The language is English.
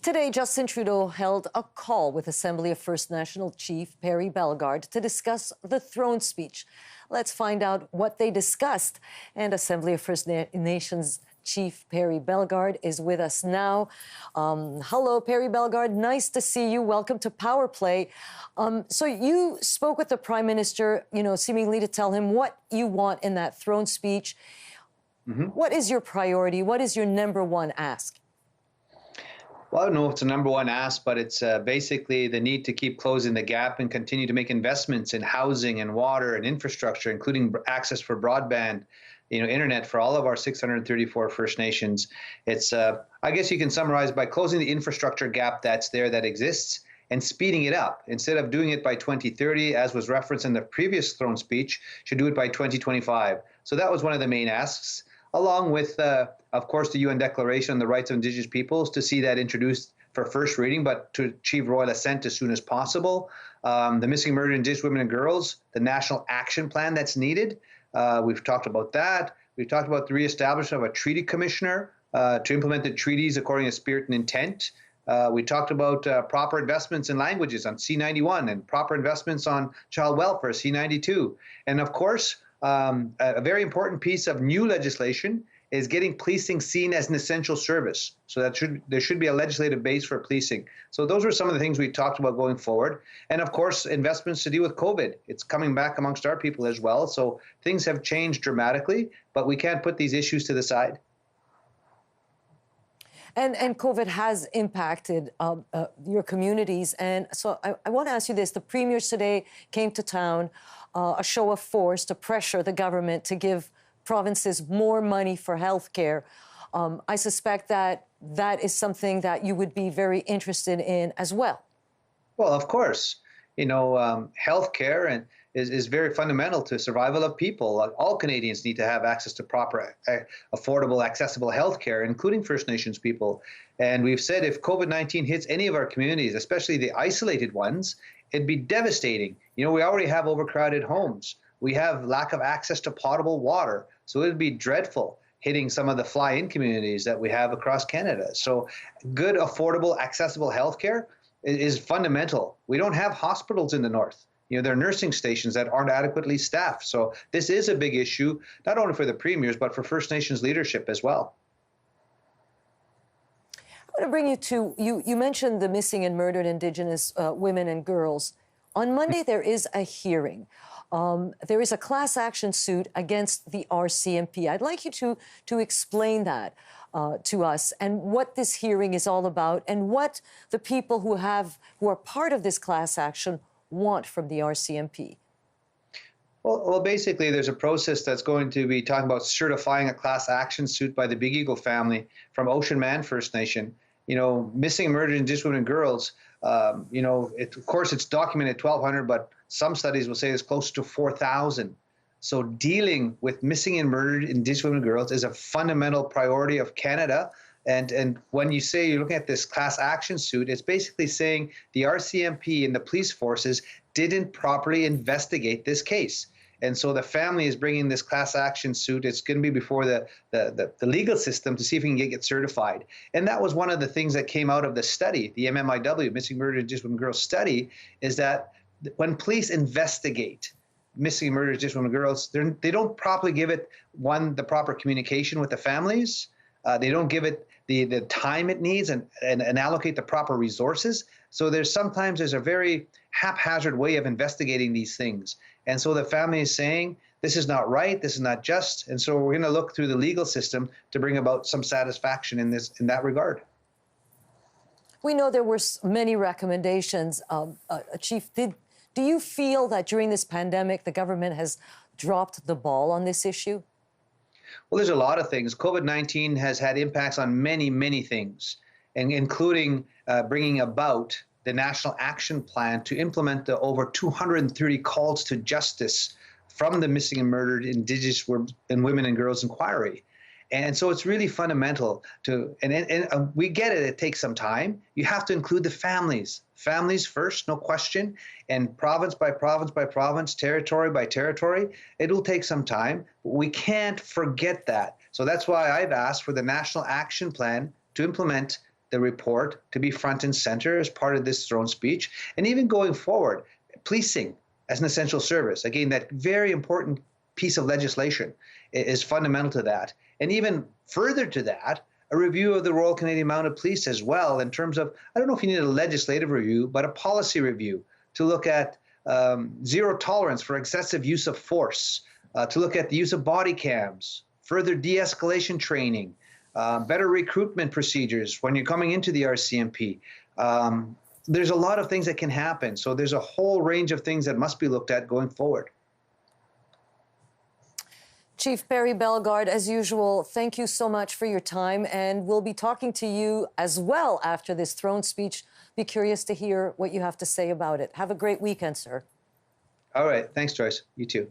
Today, Justin Trudeau held a call with Assembly of First National Chief Perry Bellegarde to discuss the throne speech. Let's find out what they discussed. And Assembly of First Nations Chief Perry Bellegarde is with us now. Hello, Perry Bellegarde. Nice to see you. Welcome to Power Play. So you spoke with the Prime Minister, seemingly to tell him what you want in that throne speech. What is your priority? What is your number one ask? Well, I don't know if it's a number one ask, but it's basically the need to keep closing the gap and continue to make investments in housing and water and infrastructure, including access for broadband, internet for all of our 634 First Nations. It's, I guess you can summarize by closing the infrastructure gap that's there that exists and speeding it up. Instead of doing it by 2030, as was referenced in the previous throne speech, should do it by 2025. So that was one of the main asks, along with, of course, the UN Declaration on the Rights of Indigenous Peoples, to see that introduced for first reading, but to achieve royal assent as soon as possible. The missing and murdered Indigenous women and girls, the national action plan that's needed. We've talked about that. We've talked about the reestablishment of a treaty commissioner to implement the treaties according to spirit and intent. We talked about proper investments in languages on C91 and proper investments on child welfare, C92. And of course, a very important piece of new legislation is getting policing seen as an essential service. So there should be a legislative base for policing. So those are some of the things we talked about going forward. And of course, investments to deal with COVID. It's coming back amongst our people as well. So things have changed dramatically, but we can't put these issues to the side. And COVID has impacted your communities. And so I want to ask you this. The premiers today came to town, a show of force to pressure the government to give provinces more money for health care. I suspect that that is something that you would be very interested in as well. Well, of course. Health care is very fundamental to survival of people. All Canadians need to have access to proper, affordable, accessible health care, including First Nations people. And we've said if COVID-19 hits any of our communities, especially the isolated ones, it'd be devastating. We already have overcrowded homes. We have lack of access to potable water. So it'd be dreadful hitting some of the fly-in communities that we have across Canada. So good, affordable, accessible health care is fundamental. We don't have hospitals in the north. There are nursing stations that aren't adequately staffed. So this is a big issue, not only for the premiers, but for First Nations leadership as well. I want to bring you to, you mentioned the missing and murdered Indigenous women and girls. On Monday, there is a hearing. There is a class action suit against the RCMP. I'd like you to explain that to us and what this hearing is all about and what the people who are part of this class action want from the RCMP. Well, basically, there's a process that's going to be talking about certifying a class action suit by the Big Eagle family from Ocean Man First Nation. Missing and murdered Indigenous women and girls, of course, it's documented 1,200, but some studies will say it's close to 4,000. So dealing with missing and murdered Indigenous women and girls is a fundamental priority of Canada. And when you say you're looking at this class action suit, it's basically saying the RCMP and the police forces didn't properly investigate this case. And so the family is bringing this class action suit. It's going to be before the legal system to see if we can get certified. And that was one of the things that came out of the study, the MMIW, Missing Murdered Indigenous Women and Girls study, is that when police investigate missing and murdered Indigenous women and girls, they don't properly give it, the proper communication with the families. They don't give it the time it needs and allocate the proper resources. So sometimes there's a very haphazard way of investigating these things. And so the family is saying, this is not right, this is not just. And so we're going to look through the legal system to bring about some satisfaction in that regard. We know there were many recommendations. Chief, do you feel that during this pandemic, the government has dropped the ball on this issue? Well, there's a lot of things. COVID-19 has had impacts on many, many things, and including bringing about the National Action Plan to implement the over 230 calls to justice from the missing and murdered Indigenous women and girls inquiry. And so it's really fundamental to, and we get it, it takes some time. You have to include the families. Families first, no question, and province by province by province, territory by territory, it'll take some time. But we can't forget that. So that's why I've asked for the National Action Plan to implement the report to be front and center as part of this throne speech. And even going forward, policing as an essential service, again, that very important piece of legislation is fundamental to that. And even further to that, a review of the Royal Canadian Mounted Police as well, in terms of, I don't know if you need a legislative review, but a policy review to look at zero tolerance for excessive use of force, to look at the use of body cams, further de-escalation training, better recruitment procedures when you're coming into the RCMP. There's a lot of things that can happen. So there's a whole range of things that must be looked at going forward. Chief Perry Bellegarde, as usual, thank you so much for your time, and we'll be talking to you as well after this throne speech. Be curious to hear what you have to say about it. Have a great weekend, sir. All right. Thanks, Joyce. You too.